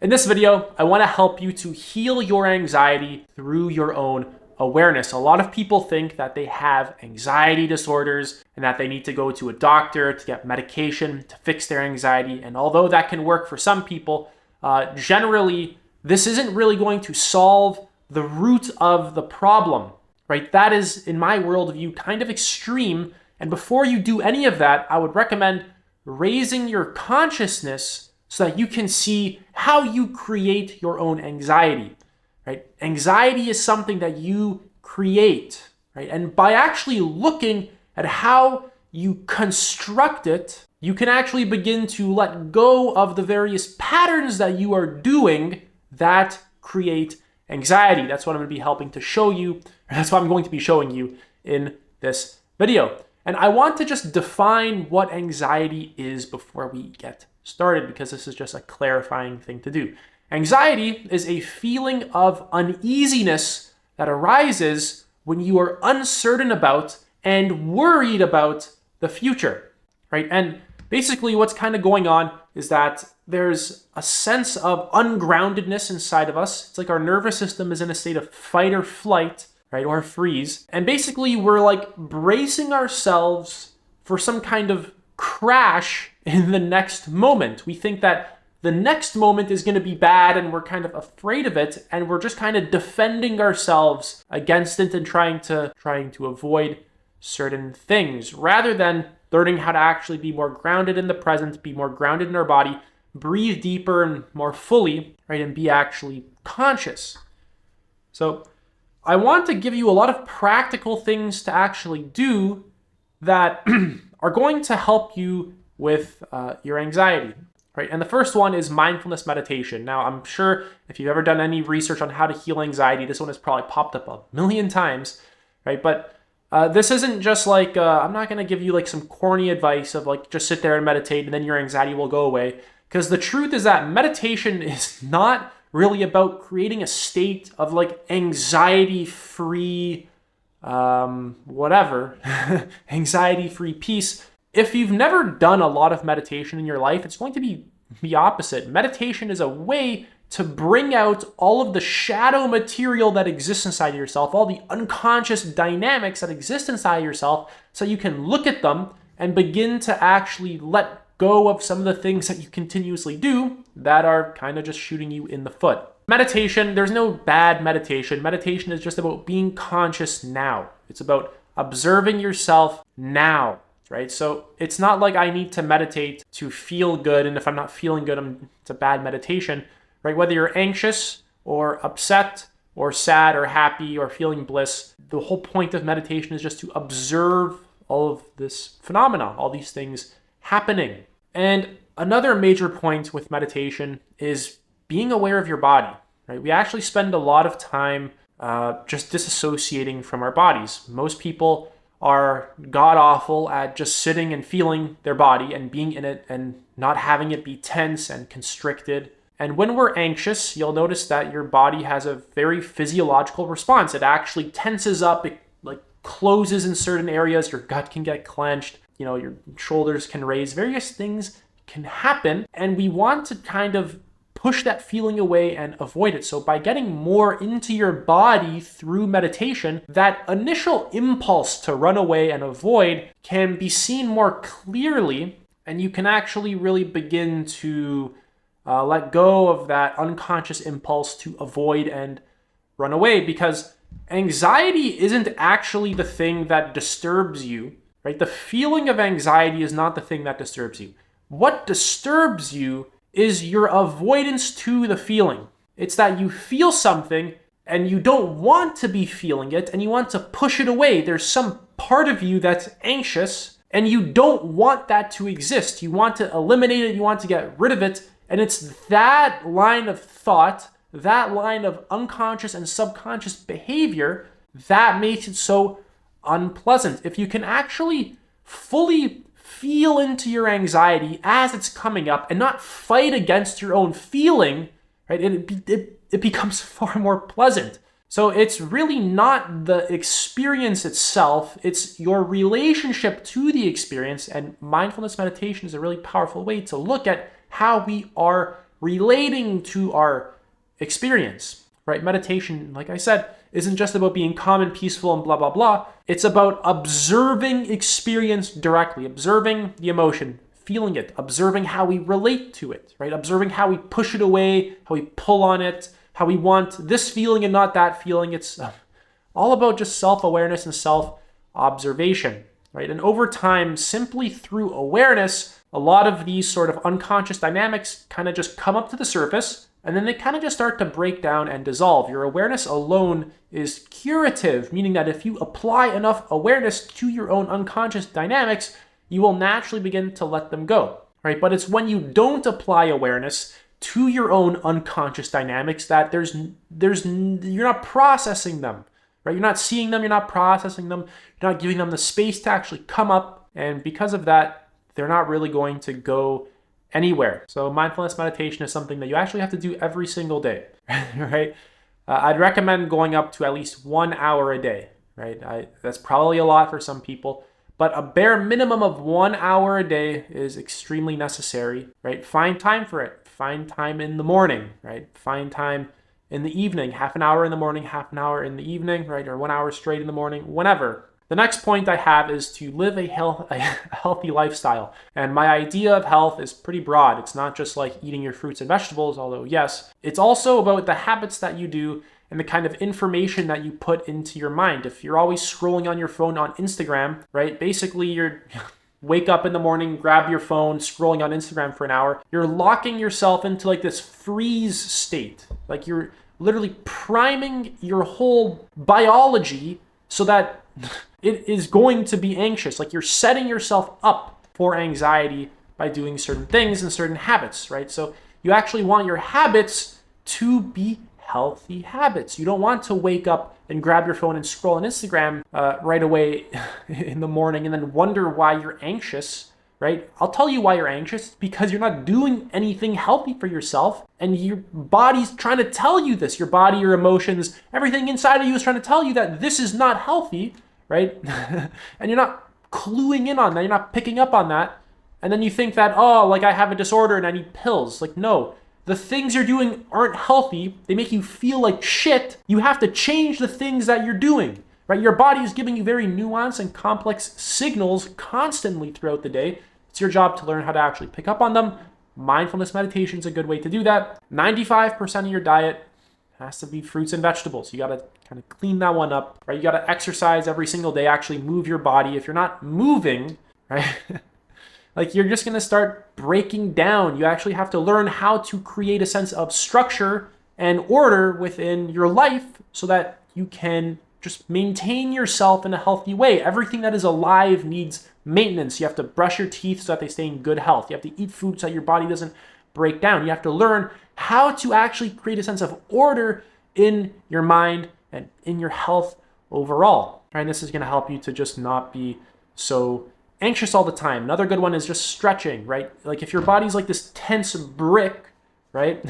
In this video, I want to help you to heal your anxiety through your own awareness. A lot of people think that they have anxiety disorders and that they need to go to a doctor to get medication to fix their anxiety. And although that can work for some people, generally, this isn't really going to solve the root of the problem, right? That is, in my worldview, kind of extreme. And before you do any of that, I would recommend raising your consciousness so that you can see how you create your own anxiety, right? Anxiety is something that you create, right? And by actually looking at how you construct it, you can actually begin to let go of the various patterns that you are doing that create anxiety. That's what I'm going to be helping to show you, or that's what I'm going to be showing you in this video. And I want to just define what anxiety is before we get started, because this is just a clarifying thing to do. Anxiety is a feeling of uneasiness that arises when you are uncertain about and worried about the future, right? And basically what's kind of going on is that there's a sense of ungroundedness inside of us. It's like our nervous system is in a state of fight or flight, right? Or freeze. And basically we're like bracing ourselves for some kind of crash in the next moment. We think that the next moment is going to be bad and we're kind of afraid of it, and we're just kind of defending ourselves against it and trying to avoid certain things, rather than learning how to actually be more grounded in the present, be more grounded in our body, breathe deeper and more fully, right? And be actually conscious. So I want to give you a lot of practical things to actually do that are going to help you with your anxiety, right? And the first one is mindfulness meditation. Now, I'm sure if you've ever done any research on how to heal anxiety, this one has probably popped up a million times, right? But this isn't just like, I'm not going to give you like some corny advice of like, just sit there and meditate and then your anxiety will go away. Because the truth is that meditation is not really about creating a state of like anxiety-free, anxiety-free peace. If you've never done a lot of meditation in your life, it's going to be the opposite. Meditation is a way to bring out all of the shadow material that exists inside yourself, all the unconscious dynamics that exist inside yourself, so you can look at them and begin to actually let go of some of the things that you continuously do that are kind of just shooting you in the foot. Meditation, there's no bad meditation. Meditation is just about being conscious now. It's about observing yourself now, right? So it's not like I need to meditate to feel good, and if I'm not feeling good, it's a bad meditation, right? Whether you're anxious or upset or sad or happy or feeling bliss, the whole point of meditation is just to observe all of this phenomena, all these things happening. And another major point with meditation is being aware of your body, right? We actually spend a lot of time just disassociating from our bodies. Most people are god-awful at just sitting and feeling their body and being in it and not having it be tense and constricted. And when we're anxious, you'll notice that your body has a very physiological response. It actually tenses up, it like closes in certain areas, your gut can get clenched, your shoulders can raise, various things can happen, and we want to kind of push that feeling away and avoid it. So by getting more into your body through meditation, that initial impulse to run away and avoid can be seen more clearly, and you can actually really begin to let go of that unconscious impulse to avoid and run away, because anxiety isn't actually the thing that disturbs you, right? The feeling of anxiety is not the thing that disturbs you. What disturbs you is your avoidance to the feeling. It's that you feel something and you don't want to be feeling it and you want to push it away. There's some part of you that's anxious and you don't want that to exist. You want to eliminate it, you want to get rid of it, and it's that line of thought, that line of unconscious and subconscious behavior that makes it so unpleasant. If you can actually fully feel into your anxiety as it's coming up and not fight against your own feeling, right? It becomes far more pleasant. So it's really not the experience itself, it's your relationship to the experience, and mindfulness meditation is a really powerful way to look at how we are relating to our experience, right? Meditation, like I said, isn't just about being calm and peaceful and blah, blah, blah. It's about observing experience directly, observing the emotion, feeling it, observing how we relate to it, right? Observing how we push it away, how we pull on it, how we want this feeling and not that feeling. It's all about just self-awareness and self-observation, right? And over time, simply through awareness, a lot of these sort of unconscious dynamics kind of just come up to the surface, and then they kind of just start to break down and dissolve. Your awareness alone is curative, meaning that if you apply enough awareness to your own unconscious dynamics, you will naturally begin to let them go, right? But it's when you don't apply awareness to your own unconscious dynamics that you're not processing them, right? You're not seeing them, you're not processing them, you're not giving them the space to actually come up, and because of that, they're not really going to go anywhere. So mindfulness meditation is something that you actually have to do every single day, right? I'd recommend going up to at least 1 hour a day, right? That's probably a lot for some people, but a bare minimum of 1 hour a day is extremely necessary, right? Find time for it. Find time in the morning, right? Find time in the evening, half an hour in the morning, half an hour in the evening, right? Or 1 hour straight in the morning, whenever. The next point I have is to live a healthy lifestyle. And my idea of health is pretty broad. It's not just like eating your fruits and vegetables, although yes. It's also about the habits that you do and the kind of information that you put into your mind. If you're always scrolling on your phone on Instagram, right? Basically, you're wake up in the morning, grab your phone, scrolling on Instagram for an hour. You're locking yourself into like this freeze state. Like you're literally priming your whole biology so that it is going to be anxious. Like you're setting yourself up for anxiety by doing certain things and certain habits, right? So you actually want your habits to be healthy habits. You don't want to wake up and grab your phone and scroll on Instagram right away in the morning and then wonder why you're anxious, right? I'll tell you why you're anxious. Because you're not doing anything healthy for yourself, and your body's trying to tell you this. Your body, your emotions, everything inside of you is trying to tell you that this is not healthy, right? And you're not cluing in on that. You're not picking up on that. And then you think that, oh, like I have a disorder and I need pills. Like, no. The things you're doing aren't healthy. They make you feel like shit. You have to change the things that you're doing, right? Your body is giving you very nuanced and complex signals constantly throughout the day. It's your job to learn how to actually pick up on them. Mindfulness meditation is a good way to do that. 95% of your diet has to be fruits and vegetables. You got to kind of clean that one up, right? You got to exercise every single day, actually move your body. If you're not moving, right? Like you're just going to start breaking down. You actually have to learn how to create a sense of structure and order within your life so that you can just maintain yourself in a healthy way. Everything that is alive needs maintenance. You have to brush your teeth so that they stay in good health. You have to eat food so that your body doesn't break down. You have to learn how to actually create a sense of order in your mind and in your health overall. And this is going to help you to just not be so anxious all the time. Another good one is just stretching, right? Like if your body's like this tense brick, right?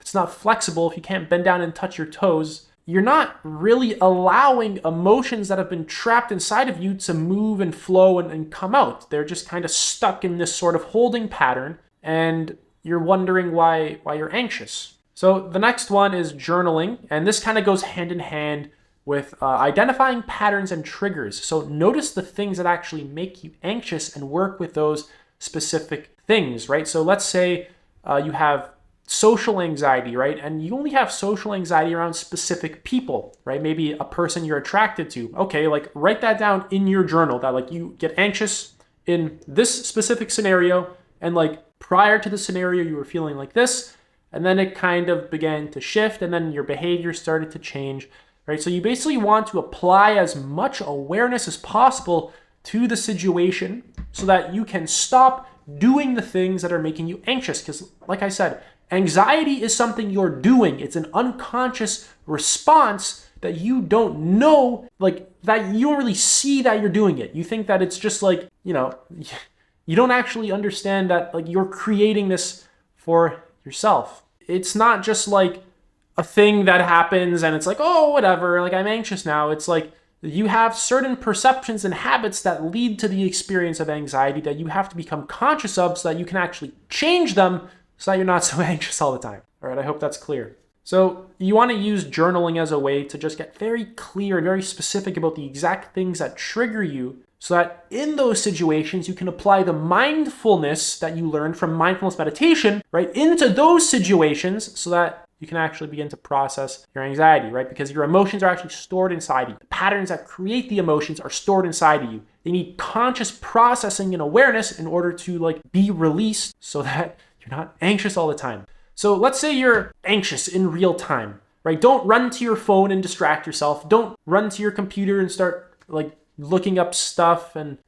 It's not flexible. If you can't bend down and touch your toes, you're not really allowing emotions that have been trapped inside of you to move and flow and come out. They're just kind of stuck in this sort of holding pattern, and you're wondering why you're anxious. So the next one is journaling, and this kind of goes hand in hand with identifying patterns and triggers. So notice the things that actually make you anxious and work with those specific things, right? So let's say you have social anxiety, right? And you only have social anxiety around specific people, right? Maybe a person you're attracted to. Okay, like write that down in your journal that like you get anxious in this specific scenario, and like prior to the scenario you were feeling like this, and then it kind of began to shift, and then your behavior started to change. Right? So you basically want to apply as much awareness as possible to the situation so that you can stop doing the things that are making you anxious. Because like I said, anxiety is something you're doing. It's an unconscious response that you don't know, like that you don't really see that you're doing it. You think that it's just like, you don't actually understand that like you're creating this for yourself. It's not just like a thing that happens and it's like, oh, whatever, like I'm anxious now. It's like you have certain perceptions and habits that lead to the experience of anxiety that you have to become conscious of so that you can actually change them so that you're not so anxious all the time. All right, I hope that's clear. So you want to use journaling as a way to just get very clear and very specific about the exact things that trigger you, so that in those situations you can apply the mindfulness that you learned from mindfulness meditation, right, into those situations, so that you can actually begin to process your anxiety, right? Because your emotions are actually stored inside you. The patterns that create the emotions are stored inside of you. They need conscious processing and awareness in order to be released, so that you're not anxious all the time. So let's say you're anxious in real time, right? Don't run to your phone and distract yourself. Don't run to your computer and start looking up stuff and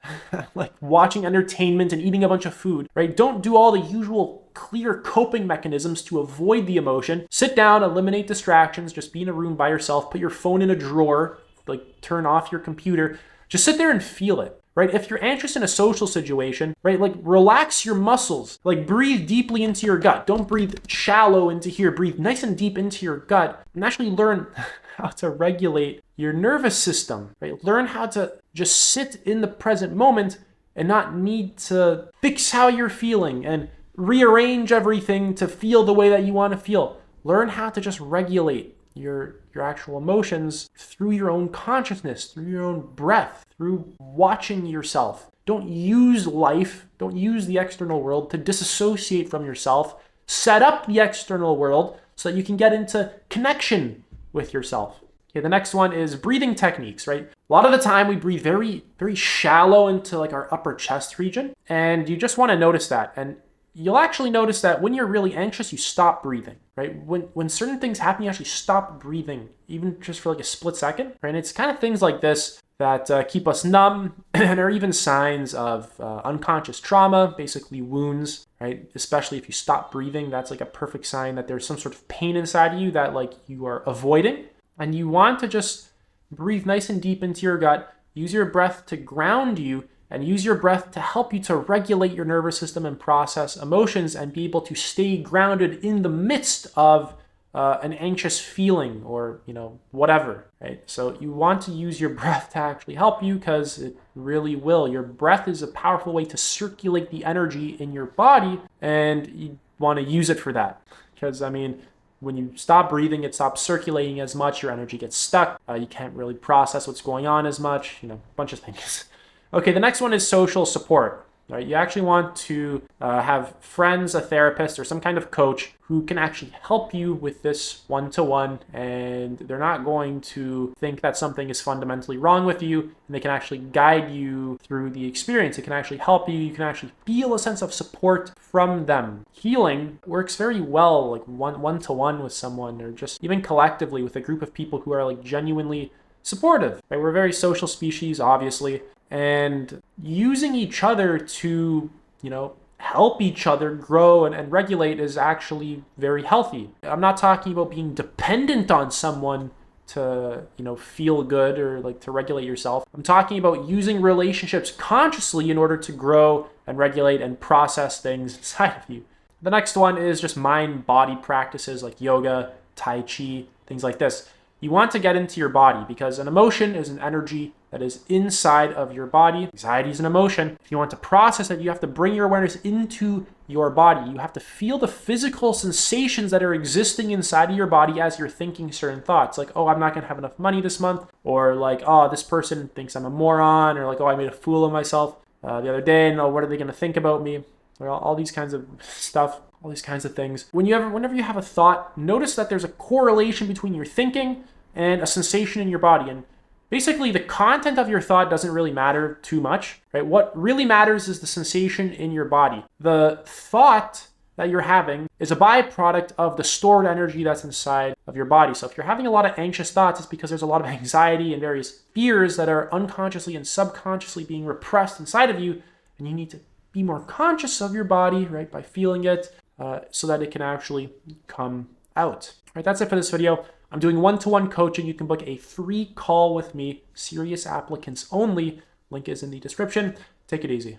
watching entertainment and eating a bunch of food, right? Don't do all the usual clear coping mechanisms to avoid the emotion. Sit down, eliminate distractions, just be in a room by yourself, put your phone in a drawer, turn off your computer. Just sit there and feel it. Right? If you're anxious in a social situation, right, relax your muscles, breathe deeply into your gut. Don't breathe shallow into here. Breathe nice and deep into your gut, and actually learn how to regulate your nervous system, right? Learn how to just sit in the present moment and not need to fix how you're feeling and rearrange everything to feel the way that you want to feel. Learn how to just regulate your actual emotions through your own consciousness, through your own breath, through watching yourself. Don't use life, don't use the external world to disassociate from yourself. Set up the external world so that you can get into connection with yourself. Okay, the next one is breathing techniques, right? A lot of the time we breathe very, very shallow into our upper chest region, and you just want to notice that. And you'll actually notice that when you're really anxious, you stop breathing, right? When certain things happen, you actually stop breathing, even just for a split second, right? And it's kind of things like this that keep us numb and are even signs of unconscious trauma, basically wounds, right? Especially if you stop breathing, that's a perfect sign that there's some sort of pain inside of you that you are avoiding. And you want to just breathe nice and deep into your gut, use your breath to ground you, and use your breath to help you to regulate your nervous system and process emotions and be able to stay grounded in the midst of an anxious feeling or, whatever, right? So you want to use your breath to actually help you, because it really will. Your breath is a powerful way to circulate the energy in your body, and you want to use it for that. Because, when you stop breathing, it stops circulating as much, your energy gets stuck, you can't really process what's going on as much, a bunch of things. Okay, the next one is social support. Right? You actually want to have friends, a therapist, or some kind of coach who can actually help you with this one-to-one, and they're not going to think that something is fundamentally wrong with you, and they can actually guide you through the experience. It can actually help you. You can actually feel a sense of support from them. Healing works very well, one-to-one with someone, or just even collectively with a group of people who are genuinely supportive. Right? We're a very social species, obviously. And using each other to, help each other grow and regulate is actually very healthy. I'm not talking about being dependent on someone to, feel good or to regulate yourself. I'm talking about using relationships consciously in order to grow and regulate and process things inside of you. The next one is just mind-body practices like yoga, tai chi, things like this. You want to get into your body, because an emotion is an energy that is inside of your body. Anxiety is an emotion. If you want to process it, you have to bring your awareness into your body. You have to feel the physical sensations that are existing inside of your body as you're thinking certain thoughts. Oh, I'm not going to have enough money this month. Or oh, this person thinks I'm a moron. Or oh, I made a fool of myself the other day. And what are they going to think about me? Or all these kinds of stuff. All these kinds of things. Whenever you have a thought, notice that there's a correlation between your thinking and a sensation in your body. And basically, the content of your thought doesn't really matter too much, right? What really matters is the sensation in your body. The thought that you're having is a byproduct of the stored energy that's inside of your body. So if you're having a lot of anxious thoughts, it's because there's a lot of anxiety and various fears that are unconsciously and subconsciously being repressed inside of you. And you need to be more conscious of your body, right, by feeling it, so that it can actually come out. All right, that's it for this video. I'm doing one-to-one coaching. You can book a free call with me, serious applicants only. Link is in the description. Take it easy.